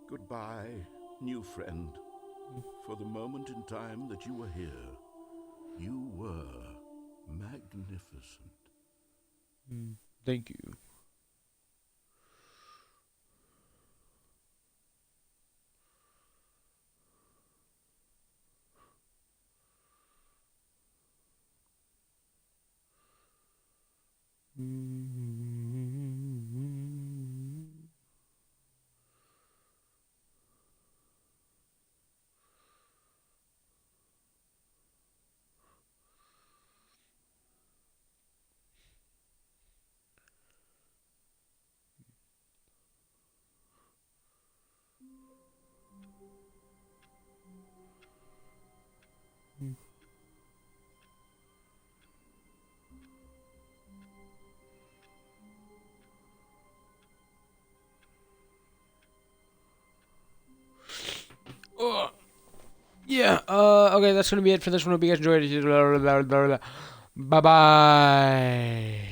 Goodbye, new friend. For the moment in time that you were here, you were magnificent.
Thank you. Yeah. Okay, that's gonna be it for this one. Hope you guys enjoyed it. Bye bye.